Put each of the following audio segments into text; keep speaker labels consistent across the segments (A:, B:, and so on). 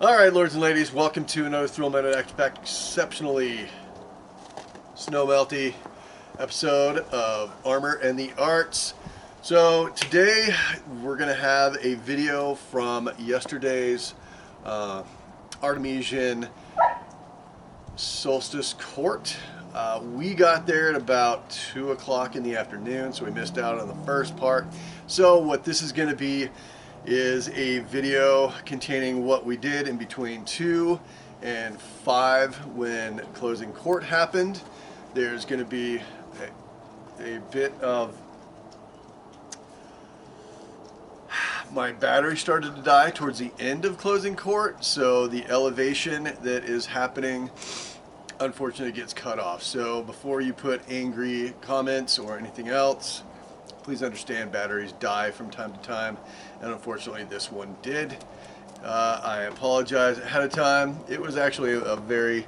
A: Alright, lords and ladies, welcome to another thrill-minded, exceptionally snow melty episode of Armor and the Arts. So today we're going to have a video from yesterday's Artemisian Solstice Court. We got there at about 2 o'clock in the afternoon, so we missed out on the first part. So what this is going to be is a video containing what we did in between 2 and 5 when closing court happened. There's going to be a bit of my battery started to die towards the end of closing court, so the elevation that is happening unfortunately gets cut off. So before you put angry comments or anything else, please understand batteries die from time to time, and unfortunately this one did. I apologize ahead of time. It was actually a very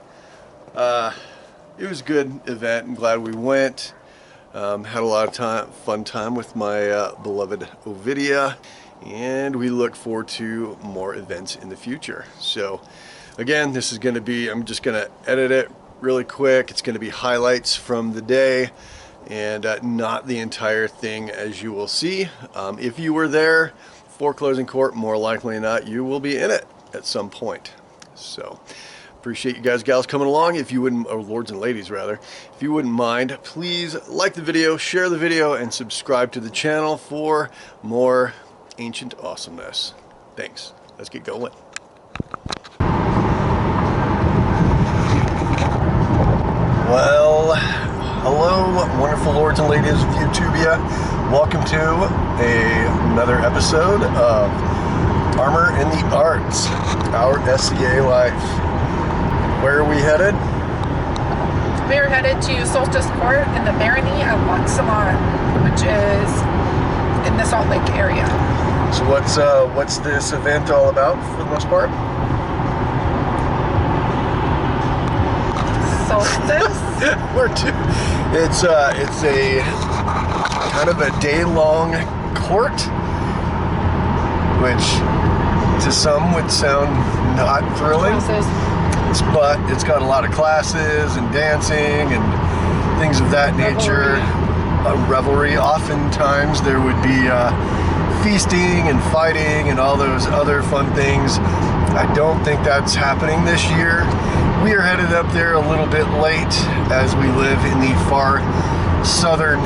A: it was a good event. I'm glad we went. Had a lot of fun time with my beloved Ovidia, and we look forward to more events in the future. So again, this is going to be, I'm just going to edit it really quick. It's going to be highlights from the day and not the entire thing, as you will see. If you were there for closing court, more likely than not, you will be in it at some point. So appreciate you guys, gals, coming along. If you wouldn't, or lords and ladies rather, if you wouldn't mind, please like the video, share the video, and subscribe to the channel for more ancient awesomeness. Thanks. Let's get going. Well, hello, wonderful lords and ladies of YouTubia. Welcome to another episode of Armor and the Arts, our SCA life. Where are we headed?
B: We are headed to Solstice Court in the barony of Mont Salon, which is in the Salt Lake area.
A: So what's this event all about for the most part?
B: Solstice?
A: It's a kind of a day-long court, which to some would sound not thrilling. But it's got a lot of classes and dancing and things of that nature. Revelry. Oftentimes there would be feasting and fighting and all those other fun things. I don't think that's happening this year. We are headed up there a little bit late, as we live in the far southern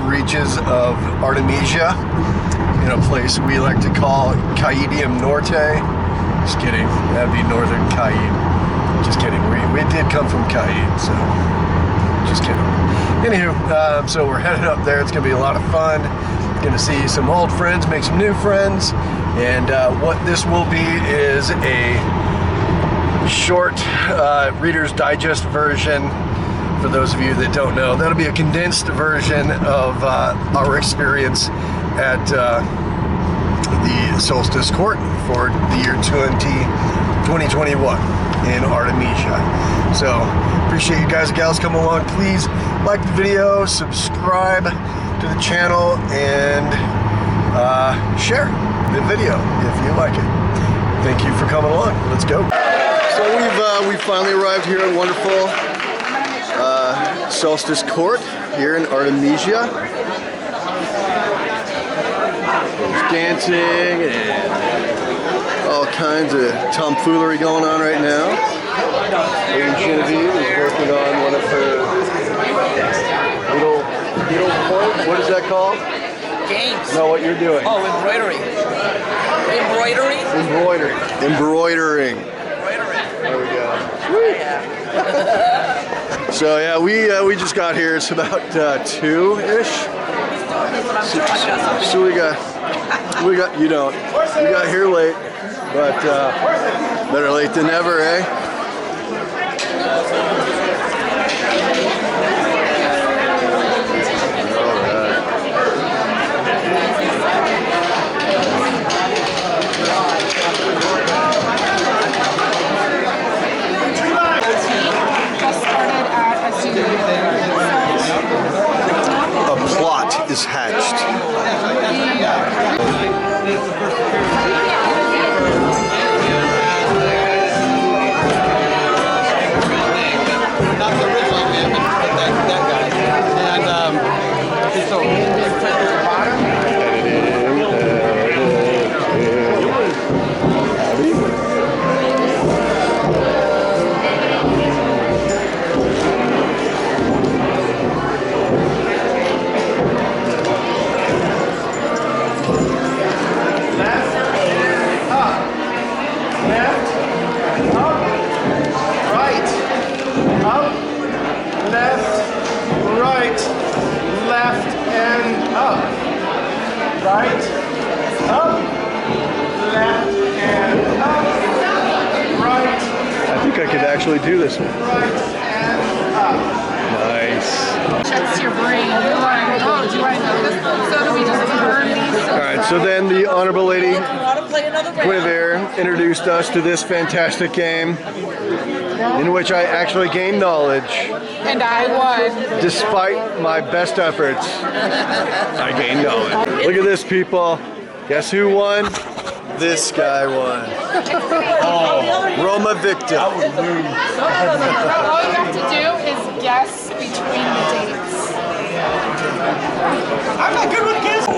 A: reaches of Artemisia, in a place we like to call Caedium Norte. Just kidding, that'd be Northern Caid. Just kidding, we did come from Caid, so just kidding. Anywho, so we're headed up there. It's gonna be a lot of fun. Gonna see some old friends, make some new friends, and what this will be is a short Reader's Digest version. For those of you that don't know, that'll be a condensed version of our experience at the Solstice Court for the year 2021 in Artemisia. So appreciate you guys and gals coming along. Please like the video, subscribe to the channel, and share the video if you like it. Thank you for coming along. Let's go. So we've finally arrived here at wonderful Solstice Court here in Artemisia. There's dancing and all kinds of tomfoolery going on right now. Lady Genevieve is working on one of her little point. What is that called?
C: Games.
A: No, what you're doing.
C: Oh, embroidery. Embroidery?
A: Embroidering. There we go.
C: Yeah.
A: So yeah, we just got here. It's about 2-ish. So we got you don't. We got here late, but better late than never, eh? A plot is hatched. Right, up, left, and up, right. I think I could actually do this one. Right and up. Nice.
B: Checks your brain. You're like, oh, do I know this? So do we just learn these?
A: All right, so then the Honorable Lady Guinevere introduced us to this fantastic game in which I actually gained knowledge.
B: And I won.
A: Despite my best efforts, I gained knowledge. Look at this, people. Guess who won? This guy won. Oh, Roma Victor.
B: All you have to do is guess between the dates.
C: I'm not good with guessing.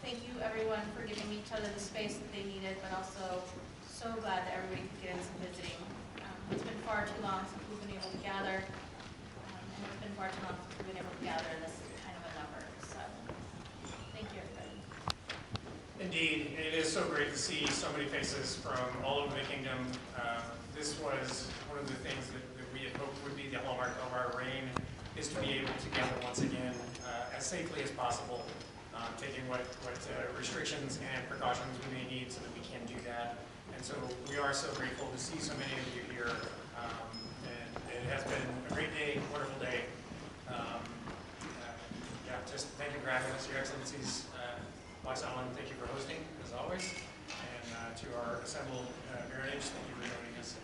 D: Thank you everyone for giving each other the space that they needed, but also so glad that everybody could get in some visiting. It's been far too long since we've been able to gather, and it's been far too long since we've been able to gather this kind of a number. So, thank you everybody.
C: Indeed, it is so great to see so many faces from all over the kingdom. This was one of the things that we had hoped would be the hallmark of our reign, is to be able to gather once again as safely as possible. Taking what restrictions and precautions we may need so that we can do that. And so we are so grateful to see so many of you here. And it has been a great day, wonderful day. Yeah, just thank you for having us, Your Excellencies. Vice Allen, thank you for hosting, as always. And to our assembled baronage, thank you for joining us.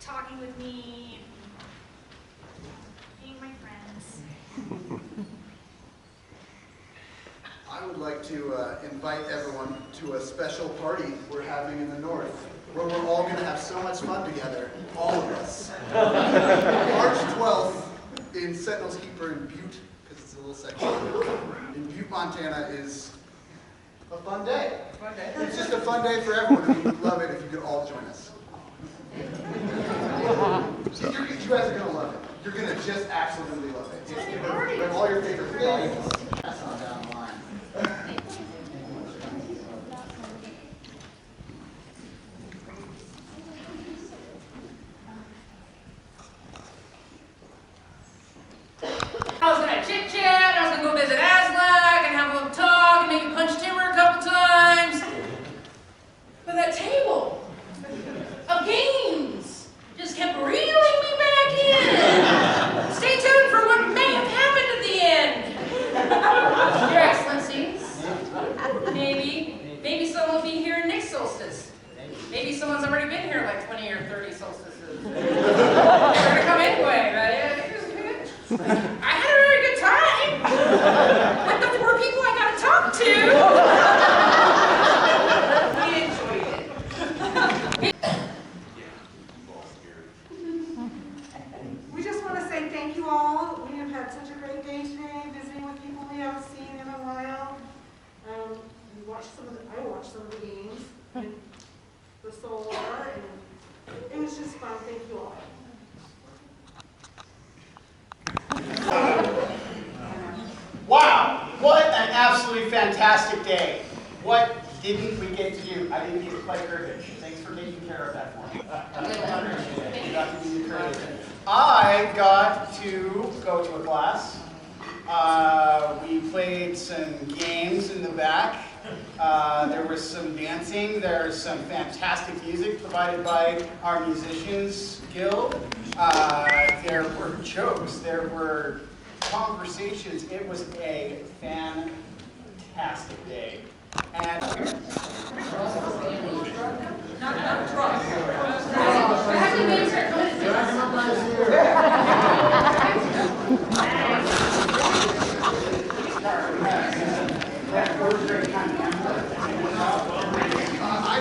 D: Talking with me, being my friends.
E: I would like to invite everyone to a special party we're having in the north, where we're all going to have so much fun together, all of us. March 12th in Sentinel's Keeper in Butte, because it's a little section in Butte, Montana, is a fun day. It's just a fun day for everyone, and we would love it if you could all join us. You guys are going to love it. You're going to just absolutely love it. We have all your favorite things. That's not down the line.
F: I was going to chit-chat, I was going to go visit Aslak and have a little talk and maybe punch Timber a couple times. But that table of games just kept reeling me back in. Stay tuned for what may have happened at the end. Your Excellencies, maybe someone will be here next solstice. Maybe someone's already been here like 20 or 30 solstices. They're going to come anyway, right? I had a very good time with the 4 people I got to talk to. We enjoyed it.
G: We just want to say thank you all. We have had such a great day today, visiting with people we haven't seen in a while. I watched some of the games, and the Solar, and It was just fun. Thank you all.
H: Wow, what an absolutely fantastic day. What didn't we get to do? I didn't get to play cribbage. Thanks for taking care of that for me. You got to be the cribbage. I got to go to a class. We played some games in the back. There was some dancing. There's some fantastic music provided by our Musicians Guild. There were jokes. There were conversations. It was a fantastic day. And
E: I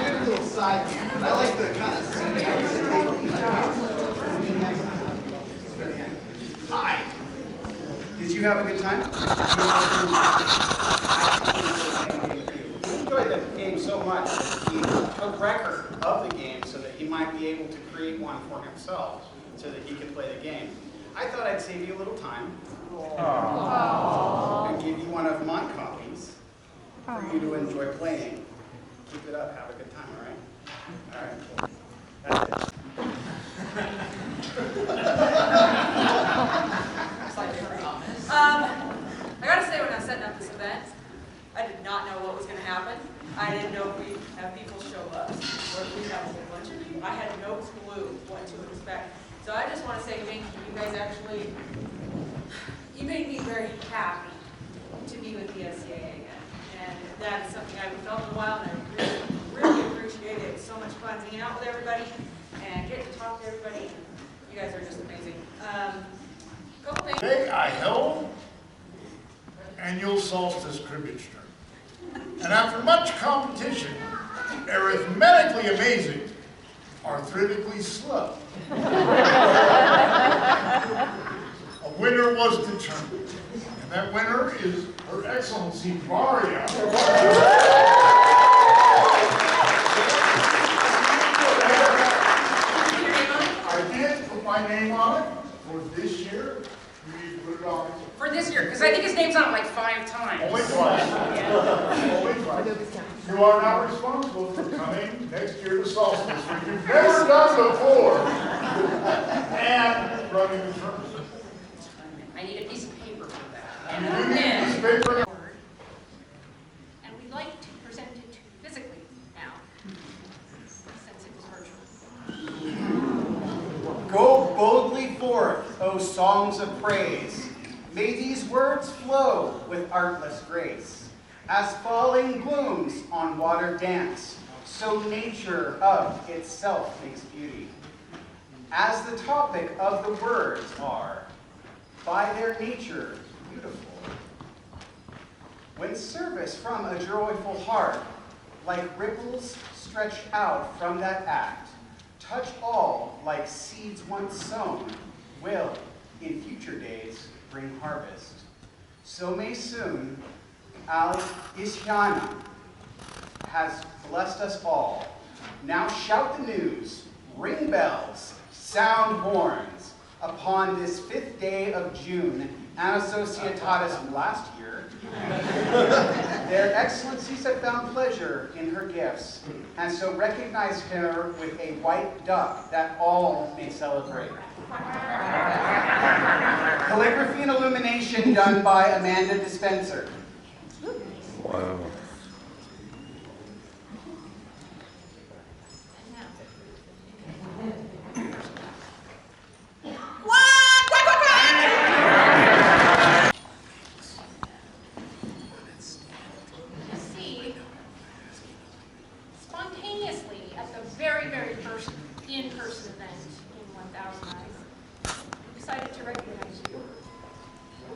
E: did a little side view, but I like the kind of Hi. Did you have a good time? He enjoyed the game so much that he took record of the game so that he might be able to create one for himself so that he could play the game. I thought I'd save you a little time and give you one of my copies for you to enjoy playing. Keep it up, have a good time, all right? All right. That's it.
I: I gotta say, when I was setting up this event, I did not know what was gonna happen. I didn't know if we'd have people show up, or if we'd have a whole bunch of people. I had no clue what to expect. So I just wanna say thank you. You guys actually, you made me very happy to be with the SCAA again. And that is something I haven't felt in a while, and I really appreciate it. It was so much fun hanging out with everybody and getting to talk to everybody. You guys are just amazing. Couple things.
J: Today I held annual Solstice cribbage tournament. And after much competition, arithmetically amazing, arthritically slow, a winner was determined. And that winner is Her Excellency Varia. I did put my name on it for this year. You need to put it on.
F: For this year, because I think his name's on it like 5 times.
J: Only twice. Only twice. You are now responsible for coming next year to Solstice, which you've never done before, and running the tournament.
F: I need a piece of paper for that.
J: And
F: And
J: you need
F: then,
J: this paper.
D: And we'd like to present it to you physically now, since it was virtual.
H: Go boldly forth, O songs of praise. May these words flow with artless grace. As falling blooms on water dance, so nature of itself makes beauty. As the topic of the words are, by their nature beautiful. When service from a joyful heart, like ripples stretch out from that act, touch all like seeds once sown, will, in future days, bring harvest. So may soon, Ali Ishyana has blessed us all. Now shout the news, ring bells, sound horns. Upon this 5th day of June, Anna Societatis last year, their excellencies have found pleasure in her gifts, and so recognized her with a white duck that all may celebrate. Calligraphy and illumination done by Amanda Dispenser.
A: Wow.
D: You see, spontaneously, at the very, very first in-person event in 1000 Eyes, we decided to recognize you.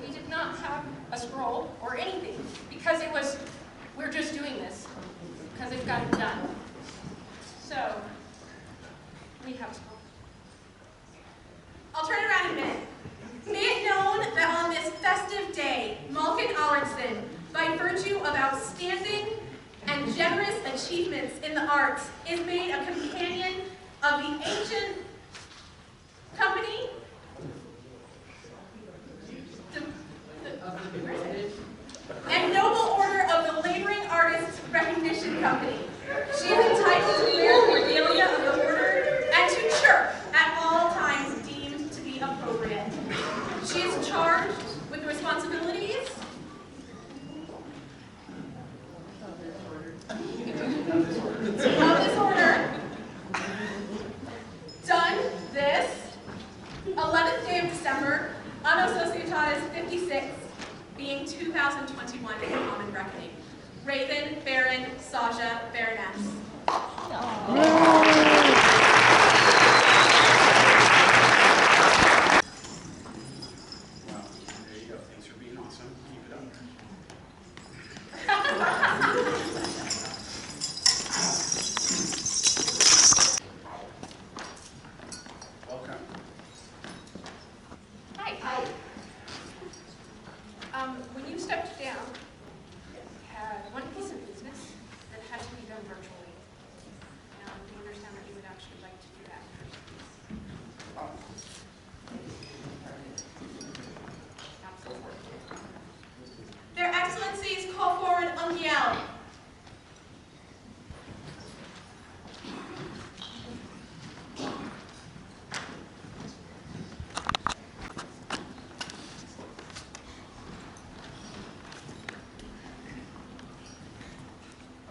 D: We did not have a scroll or anything, because it was, we're just doing this, because it got done. So, we have a scroll.
K: I'll turn around in a minute. Be it known that on this festive day, Malkin Allardson, by virtue of outstanding and generous achievements in the arts, is made a companion of the ancient company, and noble order of the Laboring Artists Recognition Company. She is entitled to wear the regalia of the order and to chirp at all times deemed to be appropriate. She is charged with the responsibilities of this order, done this 11th day of December, Anno Societatis 56, being 2021 in the common reckoning. Raven, Baron, Sasha, Baroness.
H: Well, there you go. Thanks for being awesome. Keep it up. Welcome.
K: Hi. Hi. When you stepped down, you had one piece of business that had to be done virtually. We understand that you would actually like to do that. Absolutely. Their Excellencies call forward Ungiel.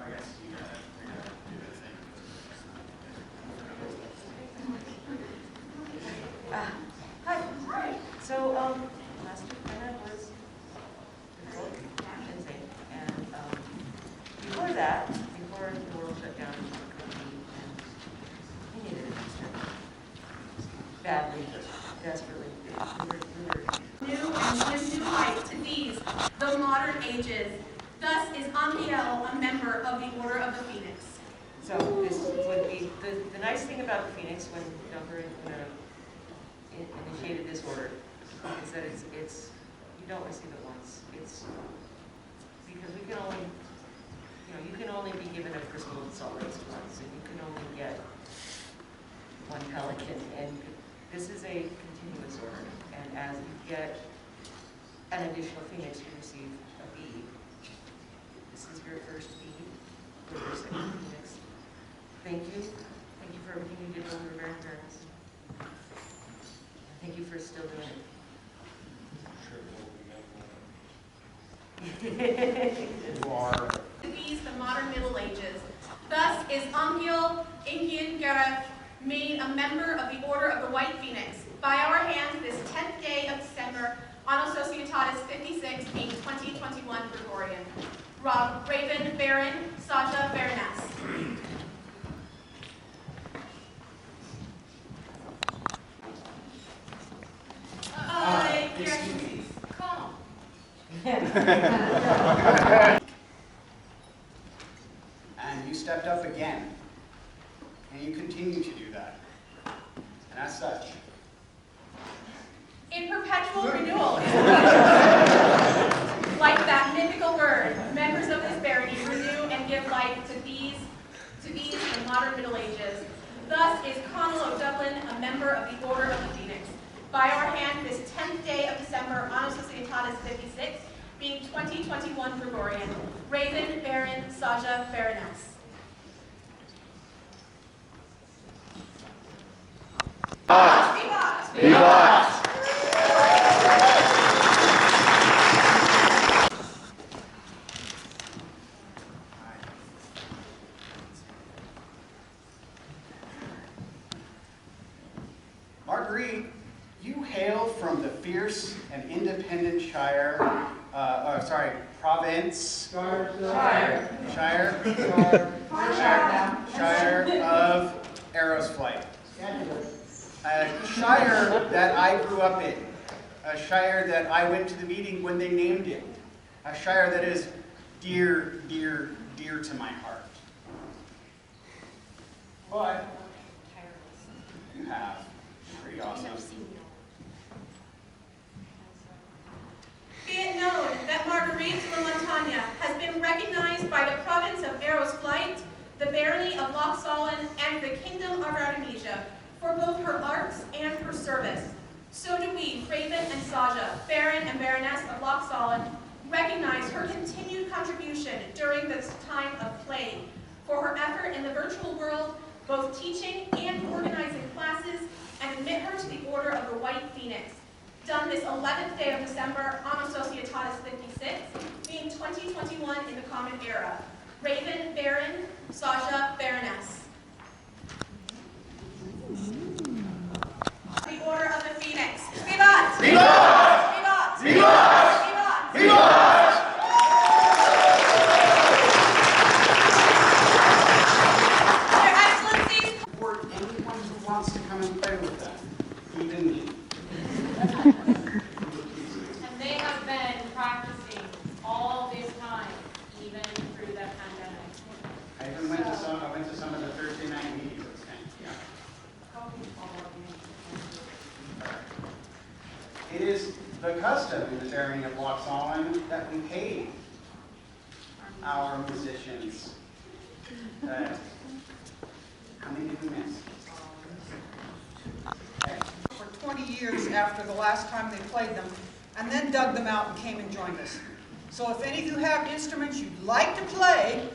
H: I guess you gotta do the thing.
L: Hi. So, last week Anna was Wednesday, and before that, before the world shut down, we needed an Easter. Badly, desperately. We were
K: New and give new life to these, the modern ages. Thus is Angiel a member of the Order of the Phoenix.
L: So this would be, the nice thing about the Phoenix when Dunker initiated this order is that it's you don't receive it once. It's because we can only, you can only be given a crystal of salt rays once, and you can only get one pelican. And this is a continuous order, and as you get an additional Phoenix, you receive a bead. This is your first bead, or your second Phoenix. Thank you. Thank you for everything you did when we were Baron Barons. Thank you for still doing it.
J: You are.
K: These, the modern Middle Ages. Thus is Angiel Ingian Gareth made a member of the Order of the White Phoenix by our hands this 10th day of December, Anno Societatis 56, being 2021 Gregorian. Rob, Raven, Baron, Sasha, Baroness.
L: Calm.
H: And you stepped up again. And you continue to do that. And as such,
K: In perpetual renewal. Like that mythical bird, members of this barony renew and give life to these, the modern Middle Ages. Thus is Connell of Dublin a member of the Order of the Phoenix. By our hand this 10th day of December, Anno Societatis 56, being 2021 Gregorian. Raven, Baron, Sasha, Baroness.
A: Vivat!
H: Marguerite, you hail from the fierce and independent province. Shire of Arrow's Flight. A shire that I grew up in. A shire that I went to the meeting when they named it. A shire that is dear, dear, dear to my heart. But you have. Pretty awesome.
K: Be it known that Marguerite de la Montagne has been recognized by the province of Arrow's Flight, the barony of Loch Solon, and the kingdom of Artemisia both her arts and her service. So do we, Raven and Saja, Baron and Baroness of Lochsollen, recognize her continued contribution during this time of plague, for her effort in the virtual world, both teaching and organizing classes, and admit her to the Order of the White Phoenix, done this 11th day of December, Anno Societatis 56, being 2021 in the Common Era. Raven, Baron, Saja, Baroness. The Order of the Phoenix. Vivat!
J: Vivat!
K: Vivat!
J: Vivat!
K: Vivat!
J: Vivat!
K: Their Excellencies,
H: For anyone who wants to come and play with them, even me.
K: and they have been practicing all this time, even through the pandemic.
H: I even went to some of the Thursday night meetings at Stank. Yeah. It is the custom in the barony of Lochsollen that we pay our musicians. How many did we miss? Okay.
M: For 20 years after the last time they played them, and then dug them out and came and joined us. So if any of you have instruments you'd like to play,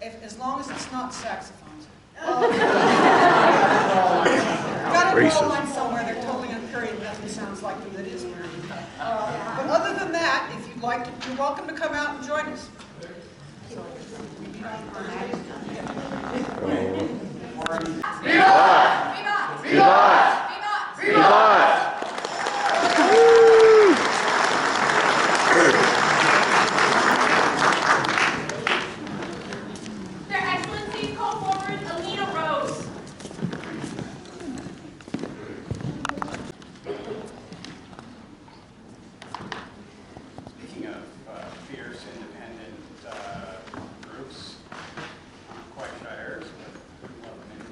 M: as long as it's not saxophones. Got a ball line somewhere that totally unperiod nothing sounds like them that is period. But other than that, if you'd like to, you're welcome to come out and join us.
J: Vivat! Vivat!
K: Vivat!
J: Vivat!
K: Their Excellencies, call forward Alina Rose.
H: Speaking of fierce, independent groups, not quite shires, but we love them.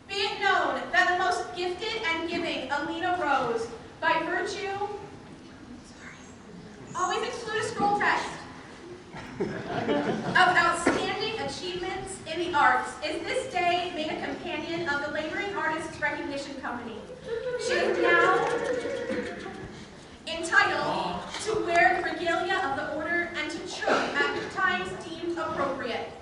K: Be it known that the most gifted and giving Alina Rose, by virtue, always exclude a scroll text, of outstanding achievements in the arts, is this day made a companion of the Laboring Artists Recognition Company. She is now entitled to wear the regalia of the order and to chirp at times deemed appropriate.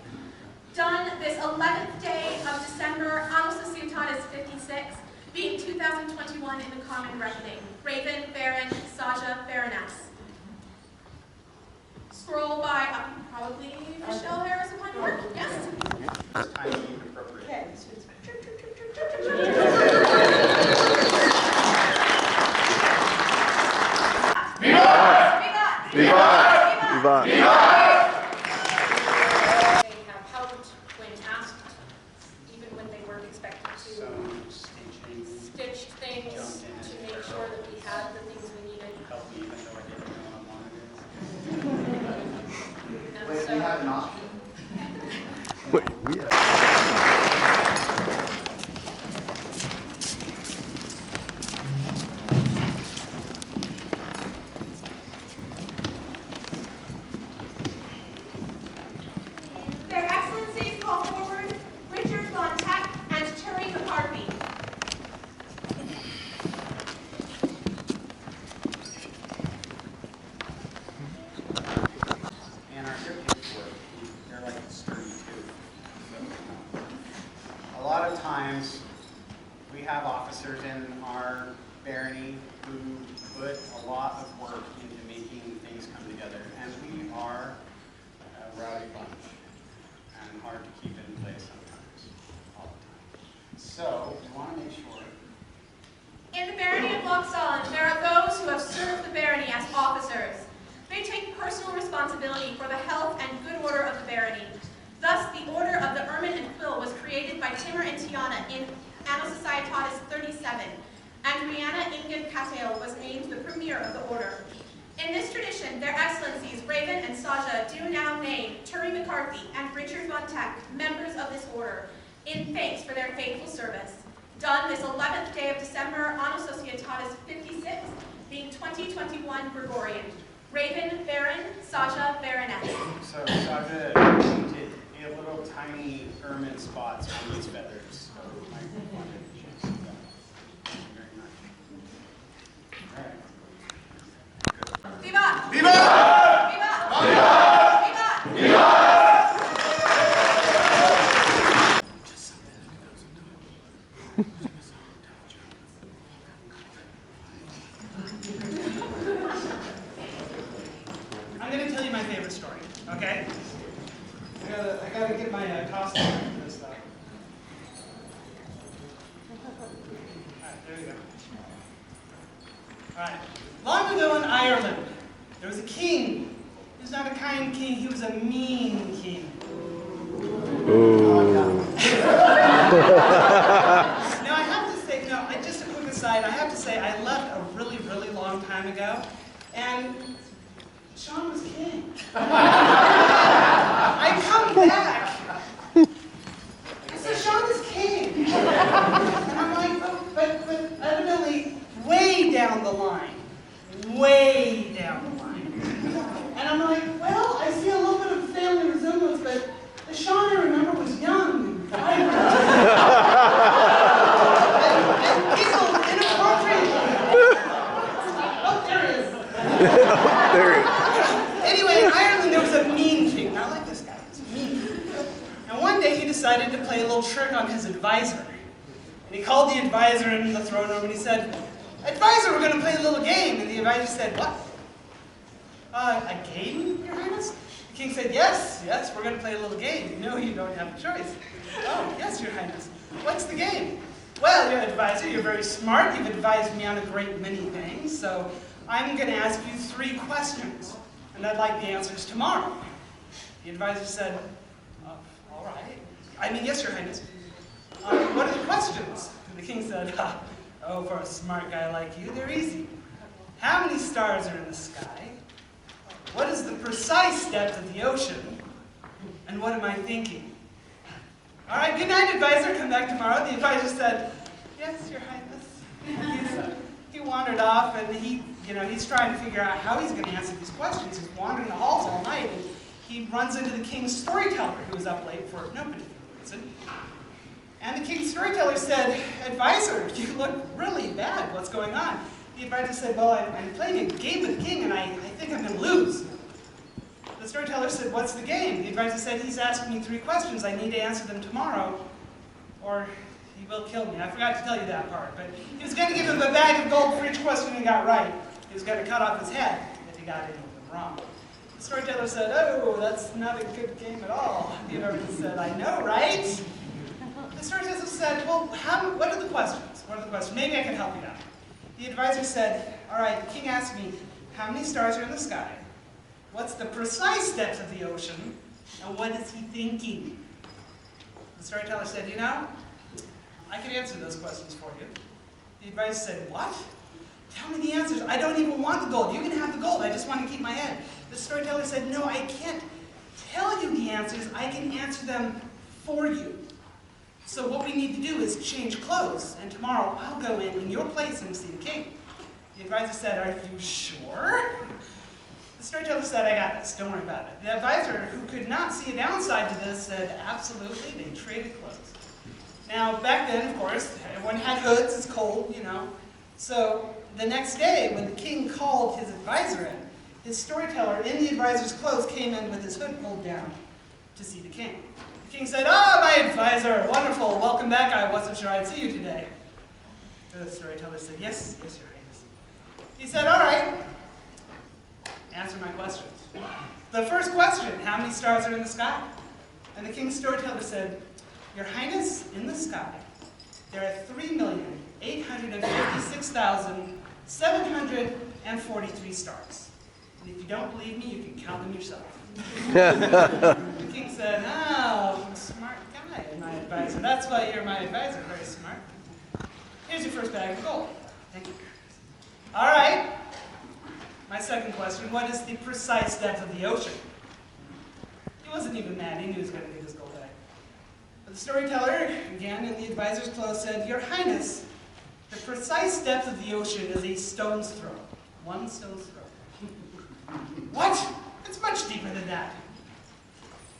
K: Done this 11th day of December, Anno Societatis 56, being 2021 in the Common Reckoning. Raven, Baron, Saja, Baroness. Scroll by probably Michelle Harris upon your work. Yes?
H: Time deemed appropriate.
K: Okay.
J: Vivat! Vivat!
A: Vivat.
K: They have helped when asked, even when they weren't expected to,
H: Some stitching,
K: stitch things to make sure that we had the things we needed.
H: help me even though I didn't know I wanted it.
K: And
E: Wait,
K: so,
E: we have an option?
A: Wait, we have.
K: Their Excellencies call forward Richard Von Teck and Terry McCarthy.
H: And our cryptics work, they're like sturdy too. A lot of times, we have officers in our barony who put a lot of work into making things come together, and we are a rowdy bunch, and hard to keep in place sometimes, all the time. So, we want to make sure.
K: In the barony of Lochsollen, there are those who have served the barony as officers. They take personal responsibility for the health and good order of the barony. Thus, the Order of the Ermine and Quill was created by Timur and Tiana in Anno Societatis 37, and Rihanna Ingrid Cattell was named the premier of the order. In this tradition, their Excellencies, Raven and Saja, do now name Terry McCarthy and Richard Von Teck members of this order, in thanks for their faithful service. Done this 11th day of December, Anno Societatis 56, being 2021 Gregorian. Raven Baron, Sasha Baroness.
H: So Sasha painted a little tiny ermine spots on these feathers. So I wanted to choose that. Thank you very much. All right.
K: Viva!
J: Viva!
K: Viva! Viva! Viva!
M: I'm going to tell you my favorite story, okay? I gotta get my costume for this stuff. Alright, there we go. Alright. Long ago in Ireland, there was a king. He was not a kind king, he was a mean king. Now I have to say, just a quick aside, I have to say I left a really, really long time ago, and Sean was king. I come back. I said, Sean is king. And I'm like, but evidently way down the line. Way down the line. And I'm like, well, I see a little bit of family resemblance, but the Sean I remember was young and vibrant. and giggled inappropriately. Oh, there he is.
A: There he is.
M: Anyway, in Ireland there was a mean king, not like this guy, he was a mean king. And one day he decided to play a little trick on his advisor. And he called the advisor into the throne room and he said, "Advisor, we're going to play a little game." And the advisor said, "What? A game, Your Highness?" The king said, yes, we're going to play a little game. No, you don't have a choice. "Oh, yes, Your Highness. What's the game?" "Well, your advisor, you're very smart. You've advised me on a great many things, so I'm going to ask you 3 questions. And I'd like the answers tomorrow." The advisor said, "All right. Yes, Your Highness." "What are the questions?" And the king said, "Oh, for a smart guy like you, they're easy. How many stars are in the sky? What is the precise depth of the ocean? And what am I thinking?" "All right, good night, advisor. Come back tomorrow." The advisor said, "Yes, Your Highness." He wandered off, and he's trying to figure out how he's going to answer these questions. He's wandering the halls all night, and he runs into the king's storyteller, who was up late for no particular reason. And the king's storyteller said, "Advisor, you look really bad. What's going on?" The advisor said, "Well, I'm playing a game with the king, and I think I'm going to lose." The storyteller said, "What's the game?" The advisor said, "He's asking me 3 questions. I need to answer them tomorrow, or he will kill me." I forgot to tell you that part, but he was going to give him a bag of gold for each question he got right. He was going to cut off his head if he got any of them wrong. The storyteller said, "Oh, that's not a good game at all." The advisor said, "I know, right?" The storyteller said, "Well, what are the questions? What are the questions? Maybe I can help you out." The advisor said, "All right, the king asked me, how many stars are in the sky? What's the precise depth of the ocean? And what is he thinking?" The storyteller said, "I can answer those questions for you." The advisor said, "What? Tell me the answers. I don't even want the gold. You can have the gold. I just want to keep my head." The storyteller said, "No, I can't tell you the answers. I can answer them for you. So what we need to do is change clothes, and tomorrow I'll go in your place and see the king." The advisor said, "Are you sure?" The storyteller said, "I got this. Don't worry about it." The advisor, who could not see a downside to this, said, "Absolutely." They traded clothes. Now, back then, of course, everyone had hoods. It's cold, So the next day, when the king called his advisor in, his storyteller in the advisor's clothes came in with his hood pulled down to see the king. The king said, "Ah, my advisor, wonderful, welcome back. I wasn't sure I'd see you today." The storyteller said, yes, Your Highness." He said, "All right, answer my questions. The first question, how many stars are in the sky?" And the king's storyteller said, "Your Highness, in the sky, there are 3,856,743 stars. And if you don't believe me, you can count them yourself." The king said, "Oh, smart guy, my advisor. That's why you're my advisor, very smart. Here's your first bag of gold." "Thank you." "All right. My second question, what is the precise depth of the ocean?" He wasn't even mad. He knew he was going to get his gold bag. But the storyteller, again in the advisor's clothes, said, "Your Highness, the precise depth of the ocean is a stone's throw. 1 stone's throw." What? It's much deeper than that.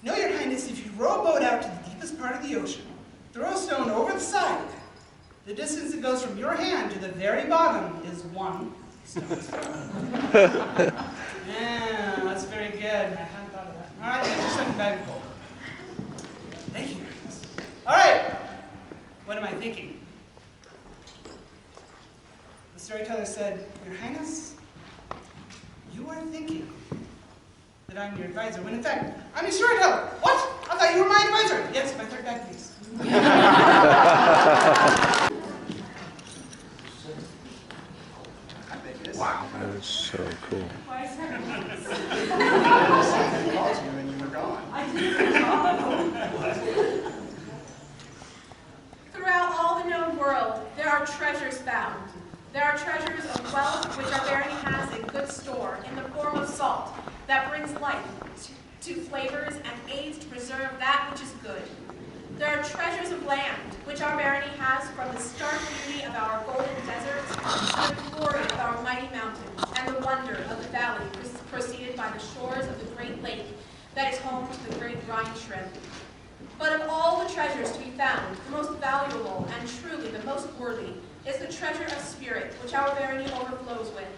M: No, Your Highness, if you row a boat out to the deepest part of the ocean, throw a stone over the side, the distance that goes from your hand to the very bottom is 1 stone's throw. Yeah, that's very good. I hadn't thought of that. All right, get your second bag of gold. Thank you, Your Highness. All right. What am I thinking? The storyteller said, Your Highness, you are thinking that I'm your advisor, when in fact, I'm your storyteller. What? I thought you were my advisor. Yes, my third bag, please.
A: Wow, that is so cool.
M: I called you and you were gone.
K: Throughout all the known world, there are treasures found. There are treasures of wealth which our barony has in good store in the form of salt that brings life to flavors and aids to preserve that which is good. There are treasures of land which our barony has from the stark beauty of our golden deserts to the glory of our mighty mountains and the wonder of the valley proceeded by the shores of the great lake that is home to the great brine shrimp. But of all the treasures to be found, the most valuable and truly the most worthy is the treasure of spirit, which our barony overflows with.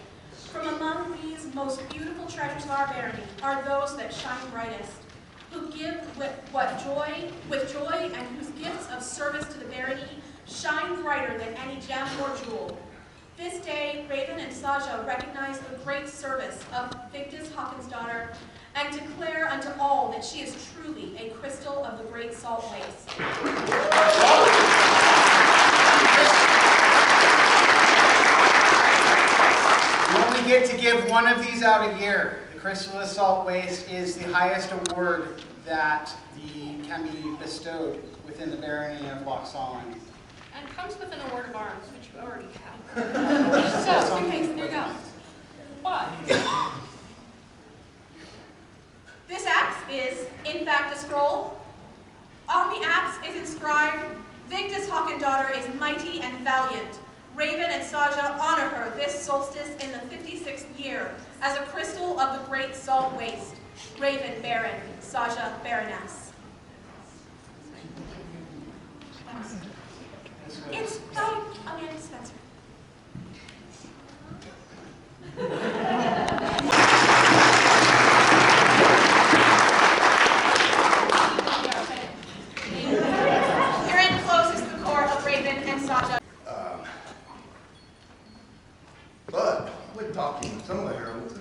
K: From among these most beautiful treasures of our barony are those that shine brightest, who give with joy, and whose gifts of service to the barony shine brighter than any gem or jewel. This day, Raven and Saja recognize the great service of Victus Hawkinsdaughter and declare unto all that she is truly a crystal of the great salt waste.
H: You only get to give one of these out a year. The Crystal of Salt Waste is the highest award that can be bestowed within the barony of Lochsallen.
K: And comes with an award of arms, which you already have. So, two things, there you go. But this axe is, in fact, a scroll. On the axe is inscribed, Victus Hawkinsdaughter is mighty and valiant. Raven and Saja honor her this solstice in the 56th year as a crystal of the great salt waste. Raven Baron, Saja Baroness. It's by Amanda Spencer. Herein closes the court of Raven and Saja.
N: But when talking to some of the heralds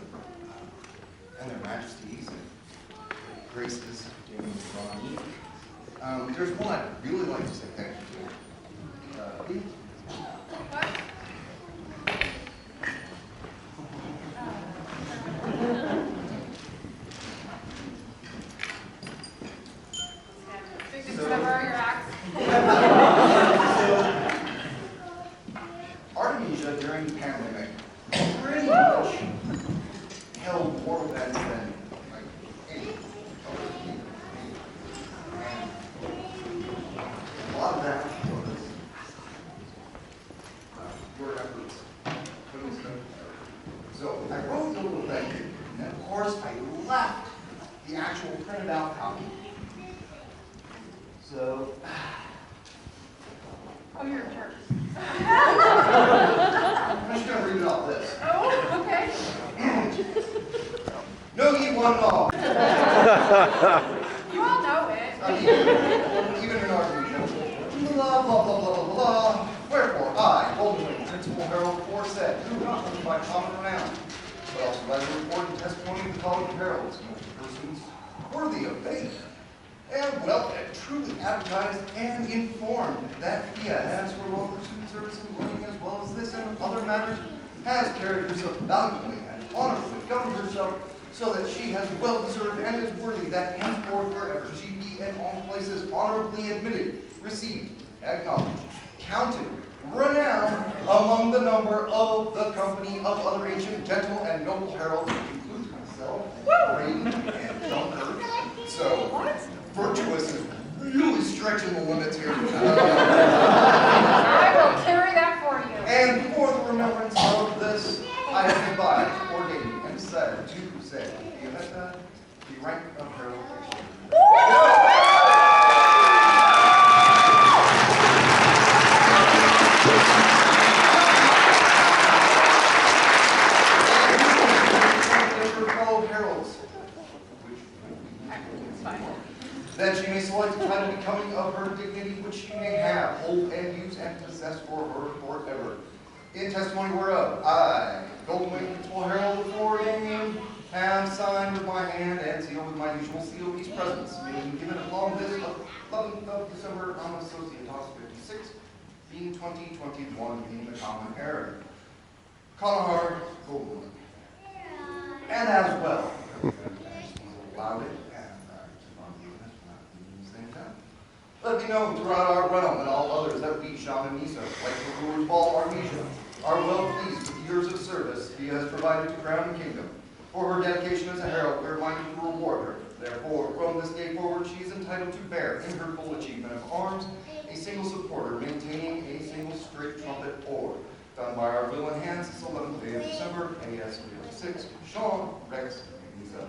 N: and their majesties and graces there's one I'd really like to say thank you to. Pete?
K: What? Victus, can I borrow your axe?
N: Artemisia during the pandemic pretty much held more events than like any other people. And a lot of that was your efforts putting this together. So I wrote a little thank you, and of course I left the actual printed out copy. So
K: Oh, you're a jerk.
N: I'm just going to read it off this.
K: Oh, okay.
N: Know ye one all.
K: You all know it.
N: Even in Artemisia. Blah, blah, blah, blah, blah, blah. Wherefore, I, Golden Principal Herald, foresaid, do not only by common renown, but also by the report and testimony of the College of Heralds, most persons worthy of faith, and well and truly advertised and informed that he has for well pursued service in learning as well as this and other matters, has carried herself valiantly and honorably governed herself so that she has well deserved and is worthy that henceforth wherever she be in all places honorably admitted, received, acknowledged, counted, renowned among the number of the company of other ancient, gentle, and noble heralds, which includes myself, Raven, and Dunker. So, virtuous is really stretching the limits here.
K: I will carry that for you.
N: And for the remembrance of this, I have advised, ordained, and said to use and possess for her forever. In testimony whereof, I, Golden Wing Principal Herald before name, have signed with my hand and sealed with my usual seal these presents, being given along this 11th of December, Associatas 56, being 2021, being the common era. Conahar, Golden Wing. And as well, allowed it, and I keep on doing it, not leaving the same time. Let me know throughout our realm and all others that we, Shaman Misa, like the Lord's Ball Artemisia, are well pleased with years of service he has provided to Crown and Kingdom. For her dedication as a herald, we are minded to reward her. Therefore, from this day forward, she is entitled to bear, in her full achievement of arms, a single supporter maintaining a single straight trumpet oar. Done by our will and hands, this 11th day of December, AS 306, Sean, Rex, Lisa,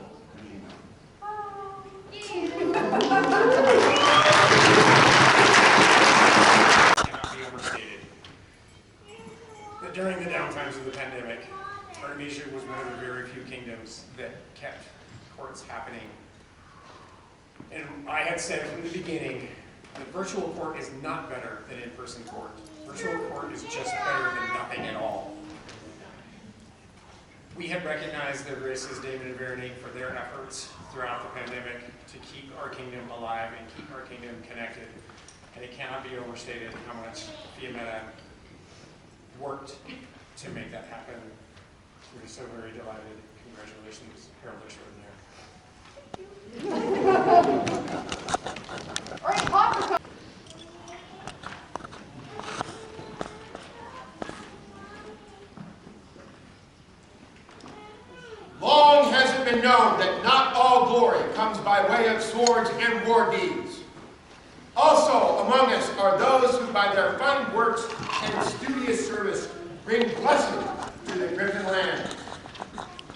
C: Cannot be overstated. That during the downtimes of the pandemic, Artemisia was one of the very few kingdoms that kept courts happening. And I had said from the beginning, the virtual court is not better than in-person court. Virtual court is just better than nothing at all. We had recognized their graces, David and Veronique, for their efforts throughout the pandemic to keep our kingdom alive and keep our kingdom connected. And it cannot be overstated how much Fiametta worked to make that happen. We're so very delighted. Congratulations, Herald Extraordinaire.
K: All right, Pop.
O: Long has it been known that not all glory comes by way of swords and war deeds. Also among us are those who by their fine works and studious service bring blessing to the Griffin land.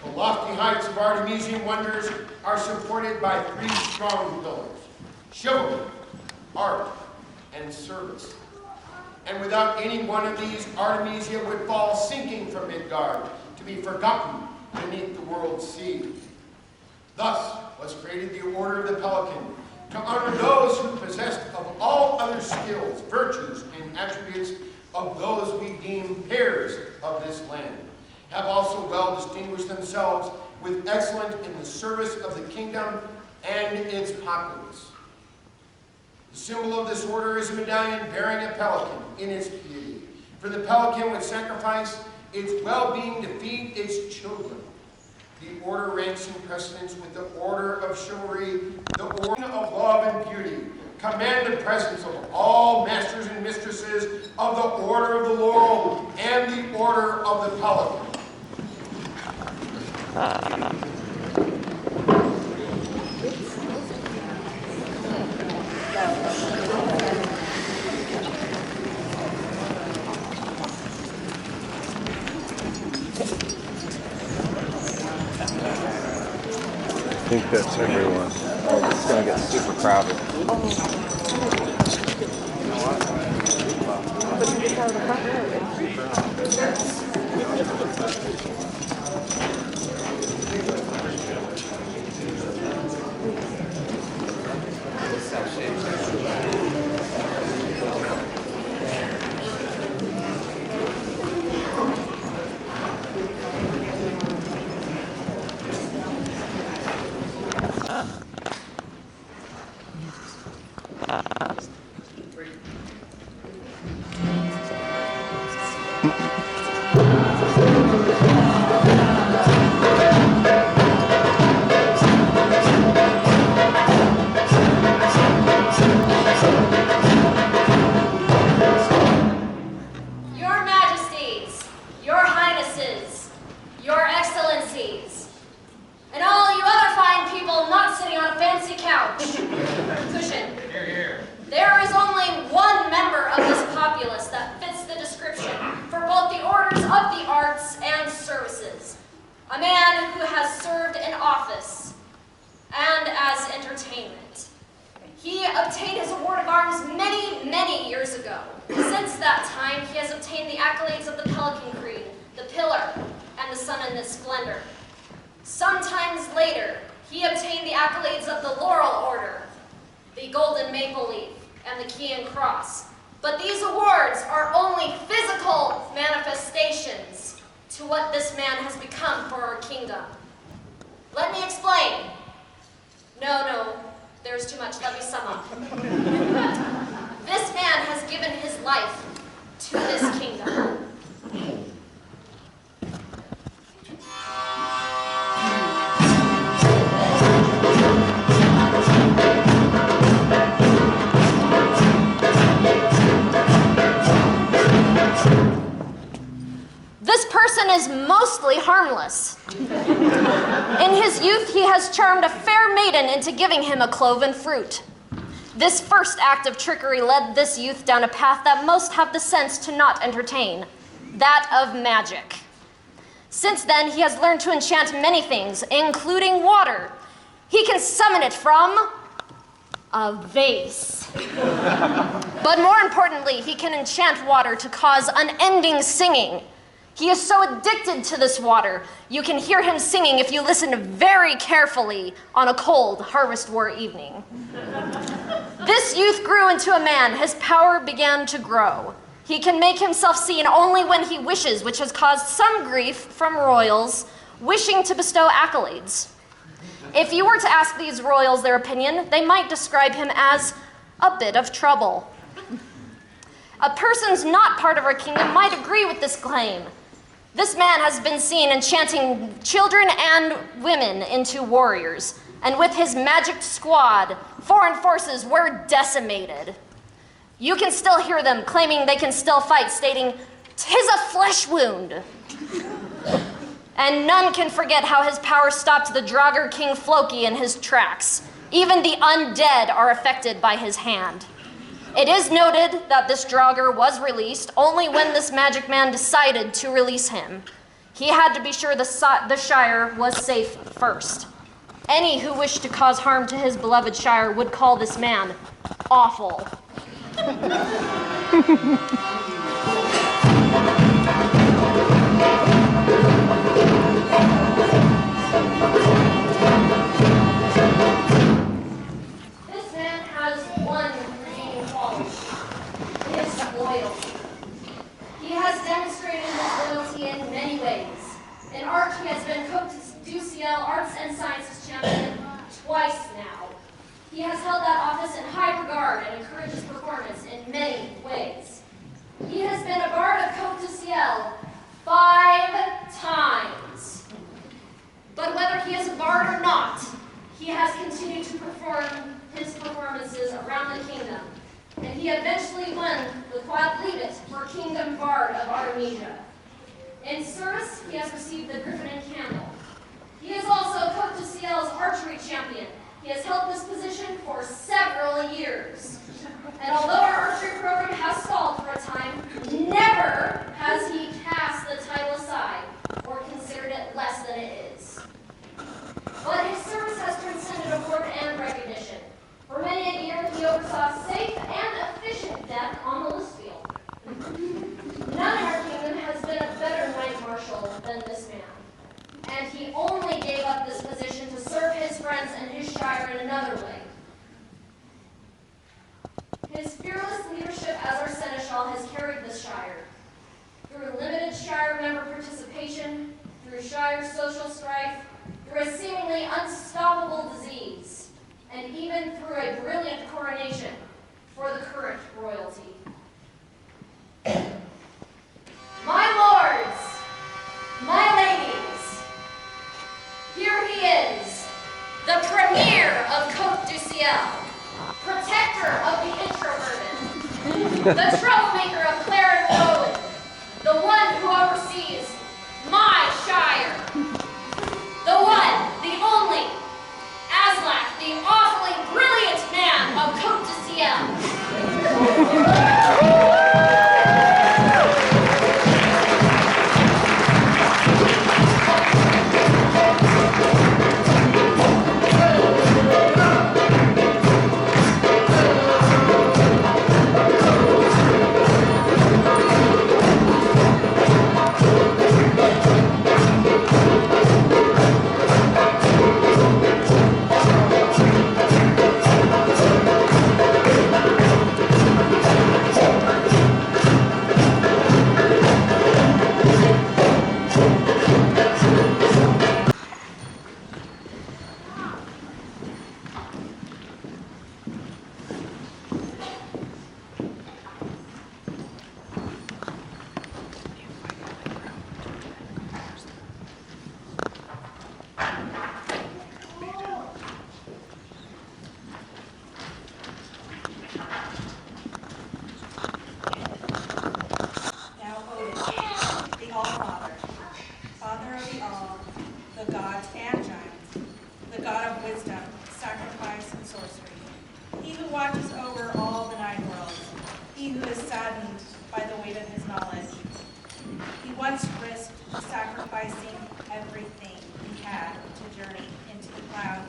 O: The lofty heights of Artemisian wonders are supported by three strong pillars: chivalry, art, and service. And without any one of these, Artemisia would fall sinking from Midgard to be forgotten beneath the world's sea. Thus was created the Order of the Pelican, to honor those who possessed of all other skills, virtues, and attributes of those we deem peers of this land, have also well distinguished themselves with excellence in the service of the kingdom and its populace. The symbol of this order is a medallion bearing a pelican in its beauty, for the pelican would sacrifice its well-being to feed its children. The order ranks in precedence with the Order of Chivalry, the Order of Love and Beauty, command the presence of all masters and mistresses of the Order of the Laurel and the Order of the Pelican.
A: I think that's everyone.
P: Oh, it's going to get super crowded.
K: the Golden Maple Leaf, and the Key and Cross. But these awards
Q: life to this kingdom. This person is mostly harmless. In his youth, he has charmed a fair maiden into giving him a cloven fruit. This first act of trickery led this youth down a path that most have the sense to not entertain, that of magic. Since then, he has learned to enchant many things, including water. He can summon it from a vase. But more importantly, he can enchant water to cause unending singing. He is so addicted to this water, you can hear him singing if you listen very carefully on a cold Harvest War evening. This youth grew into a man. His power began to grow. He can make himself seen only when he wishes, which has caused some grief from royals wishing to bestow accolades. If you were to ask these royals their opinion, they might describe him as a bit of trouble. A person's not part of our kingdom might agree with this claim. This man has been seen enchanting children and women into warriors, and with his magic squad, foreign forces were decimated. You can still hear them claiming they can still fight, stating, "'Tis a flesh wound." And none can forget how his power stopped the Draugr King Floki in his tracks. Even the undead are affected by his hand. It is noted that this Draugr was released only when this magic man decided to release him. He had to be sure the Shire was safe first. Any who wished to cause harm to his beloved Shire would call this man awful. This man has one redeeming quality, his loyalty. He has demonstrated his loyalty in many ways. In art, he has been Cote du Ciel Arts and Sciences Champion twice now. He has held that office in high regard and encourages performance in many ways. He has been a bard of Cote du Ciel 5 times. But whether he is a bard or not, he has continued to perform his performances around the kingdom, and he eventually won the Quadlibet for Kingdom Bard of Artemisia. In service, he has received the Griffin and Candle. He is also Cote du Ciel's archery champion. He has held this position for several years. And although our archery program has stalled for a time, never has he cast the title aside or considered it less than it is. But his service has transcended award and recognition. For many a year, he oversaw safe and efficient death on the list field. None in our kingdom has been a better knight marshal than this man. And he only gave up this position to serve his friends and his shire in another way. His fearless leadership as our seneschal has carried this shire. Through limited shire member participation, through shire social strife, through a seemingly unstoppable disease, and even through a brilliant coronation for the current royalty. My lords, my ladies, here he is, the premier of Cote du Ciel, protector of the introverted, the troublemaker of Clare and Rowland, the one who oversees my shire, the one, the only, Aslak, the awfully brilliant man of Cote du Ciel.
R: sacrificing everything he had to journey into the cloud.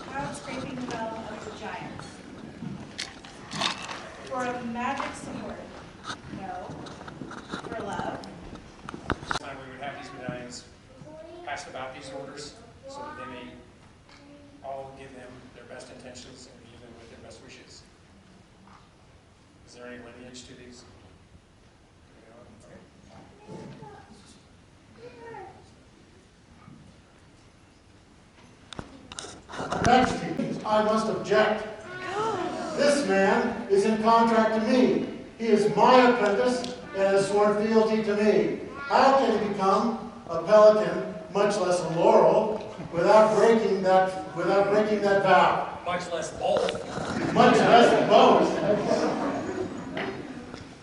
R: Cloud scraping the realm of the giants. For a magic sword? No. For love?
C: This time we would have these medallions passed about these orders so that they may all give them their best intentions and leave them with their best wishes. Is there any lineage to these?
J: Majesty, I must object. This man is in contract to me. He is my apprentice and has sworn fealty to me. How can he become a pelican, much less a laurel, without breaking that vow?
C: Much less both.
J: Much less both.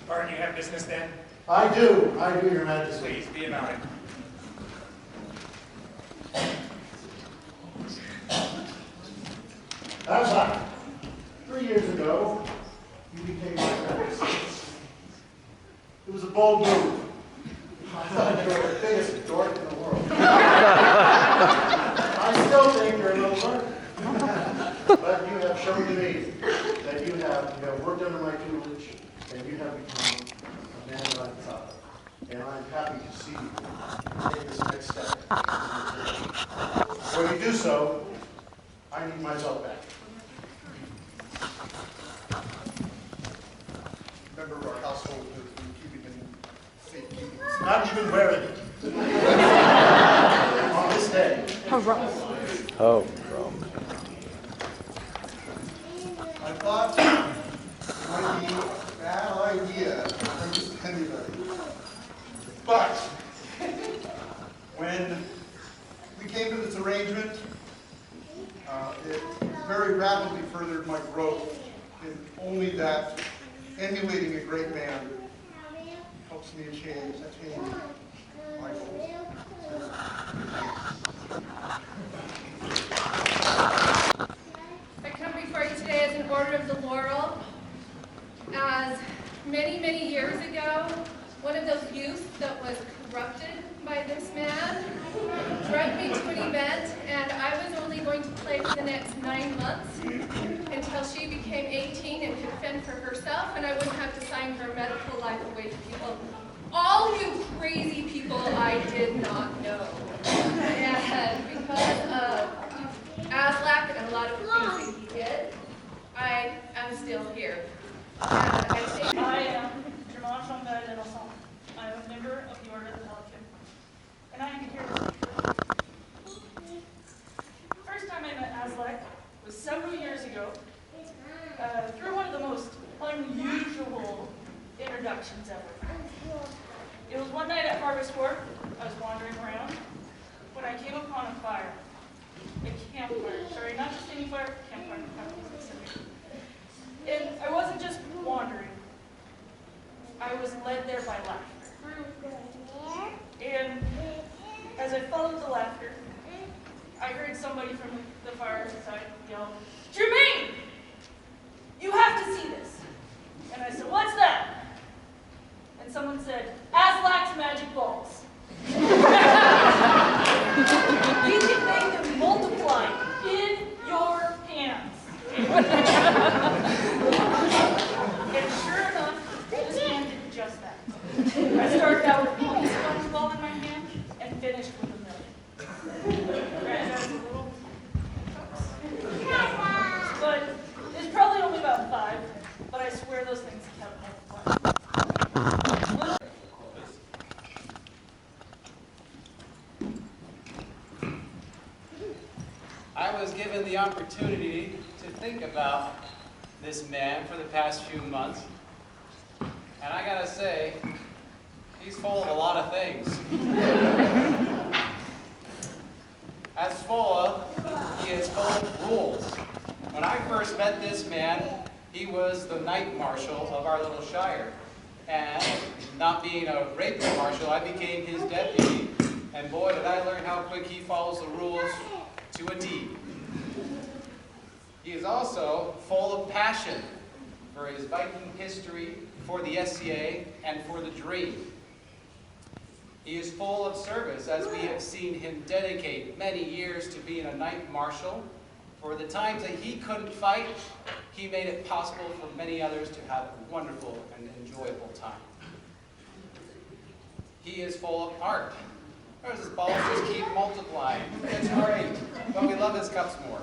C: Art, you have business then?
J: I do, Your Majesty.
C: Please, be about it.
J: That's right. 3 years ago, you became my apprentice. It was a bold move. I thought you were the biggest dork in the world. I still think you're a little dork. But you have shown to me that you have worked under my tutelage, and you have become a man that I'm proud of. And I'm happy to see you take this next step. When you do so, I need my belt back.
N: Member of our household who has been keeping in safekeeping.
J: Not even wearing it. On this day.
P: Oh,
N: I thought it might be a bad idea to bring this to anybody. But when we came to this arrangement, it very rapidly furthered my growth in only that emulating a great man helps me attain my goals.
K: I come before you today as an order of the laurel, as many, many years ago, one of those youths that was corrupted by this man dragged me to an event, and I was only going to play for the next 9 months until she became 18 and could fend for herself, and I wouldn't have to sign her medical life away to people. All you crazy people I did not know. And because of Aslak and a lot of things that he did, I am still here. And
R: I am Germain Chambert de Lasson. I am a member of the Order of the Pelican, and I am here to speak. First time I met Aslak was several years ago, through one of the most unusual introductions ever. It was one night at Harvest War. I was wandering around when I came upon a fire. A campfire. Sorry, not just any fire, campfire. And I wasn't just wandering. I was led there by laughter. And as I followed the laughter, I heard somebody from the fireside yell, "Jermaine! You have to see this!" And I said, "What's that?" And someone said, "Aslak's magic balls." You can make them multiply in your hands. And sure enough, this man did just that. I started out with one sponge ball in my hand and finished with a million. That's a little but it's probably only about 5, but I swear those things kept multiplying.
S: I was given the opportunity to think about this man for the past few months, and I gotta say, he's full of a lot of things. As full of, he is full of rules. When I first met this man, he was the night marshal of our little shire, and not being a rapier marshal, I became his deputy, and boy, did I learn how quick he follows the rules to a T. He is also full of passion for his Viking history, for the SCA, and for the dream. He is full of service, as we have seen him dedicate many years to being a knight marshal. For the times that he couldn't fight, he made it possible for many others to have a wonderful and enjoyable time. He is full of art. There's his balls just keep multiplying. It's great, but we love his cups more.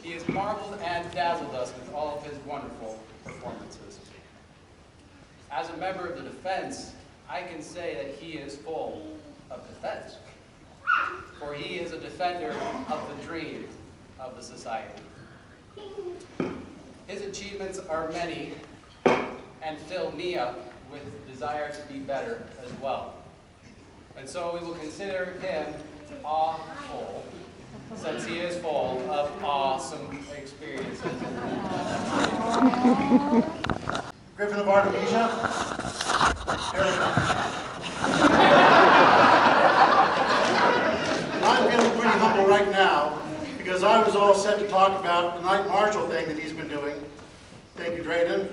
S: He has marveled and dazzled us with all of his wonderful performances. As a member of the defense, I can say that he is full of defense, for he is a defender of the dream of the society. His achievements are many and fill me up with desire to be better as well. And so we will consider him awful, since he is full of awesome experiences.
J: Griffin of Artemisia, here we go. I'm feeling pretty humble right now because I was all set to talk about the Knight Marshal thing that he's been doing. Thank you, Drayden.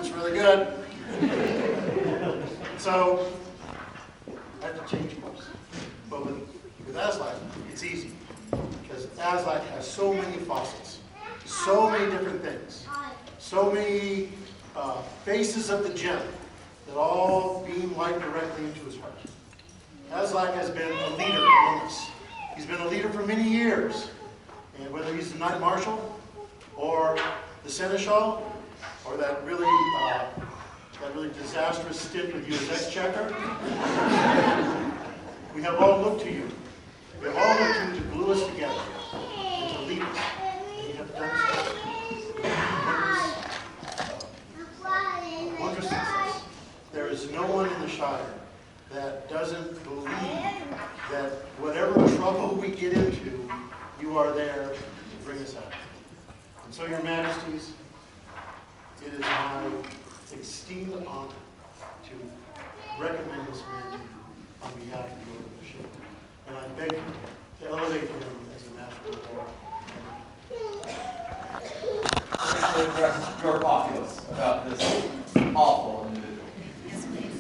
J: It's really good. So, I have to change course. But with Aslak, it's easy. Because Aslak has so many facets, so many different things, so many faces of the gem that all beam light directly into his heart. Aslak has been a leader among us. He's been a leader for many years. And whether he's the Knight Marshal, or the Seneschal, or that really disastrous stint with you as Exchequer, we have all looked to you. We have all looked to you to glue us together and to lead us. And you have done so. Wondrous success. There is no one in the Shire that doesn't believe that whatever trouble we get into, you are there to bring us out. And so, Your Majesties, it is my esteemed honor to recommend this man to you on behalf of the Order of the Ship. And I beg you to elevate him as a Master of the Order.
T: I wish to address your populace about this awful individual.
D: Yes, please.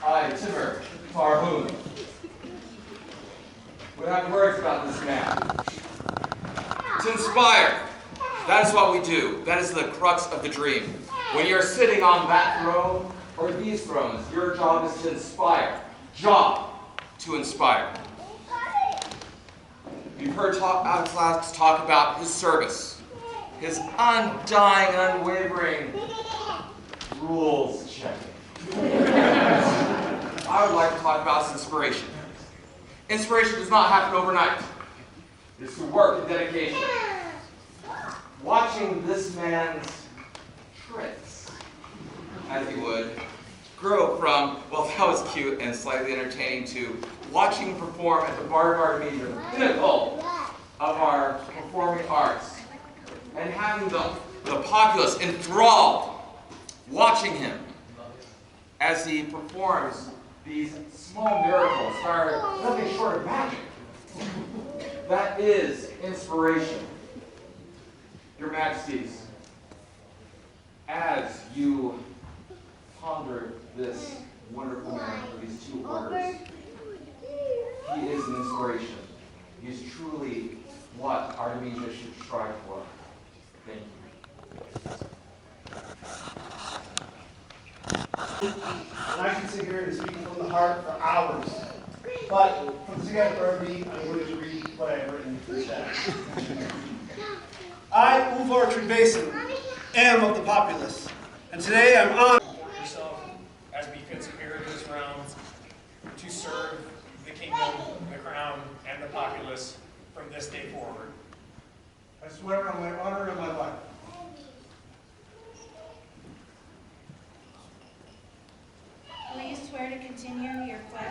T: I, Timur Farhoon, would have words about this man. To inspire. That is what we do. That is the crux of the dream. When you're sitting on that throne, or these thrones, your job is to inspire. Job to inspire. You've heard Aslak talk about his service, his undying and unwavering rules checking. I would like to talk about his inspiration. Inspiration does not happen overnight. It's through work and dedication. Watching this man's tricks, as he would, grow from, well, that was cute and slightly entertaining, to watching him perform at the Bard of Artemisia, the pinnacle of our performing arts, and having the populace enthralled, watching him as he performs these small miracles that are nothing short of magic. That is inspiration. Your Majesties, as you ponder this wonderful man for these two orders, he is an inspiration. He is truly what Artemisia should strive for. Thank you.
J: And I can sit here and speak from the heart for hours. But for the sake of brevity, I'm going to read what I have written instead. I, Ulvar Trebason, am of the populace, and today I'm honored
C: yourself as befits Peerless rounds to serve the kingdom, the crown, and the populace from this day forward.
J: I swear on my honor and my life.
D: Will you swear to continue your flag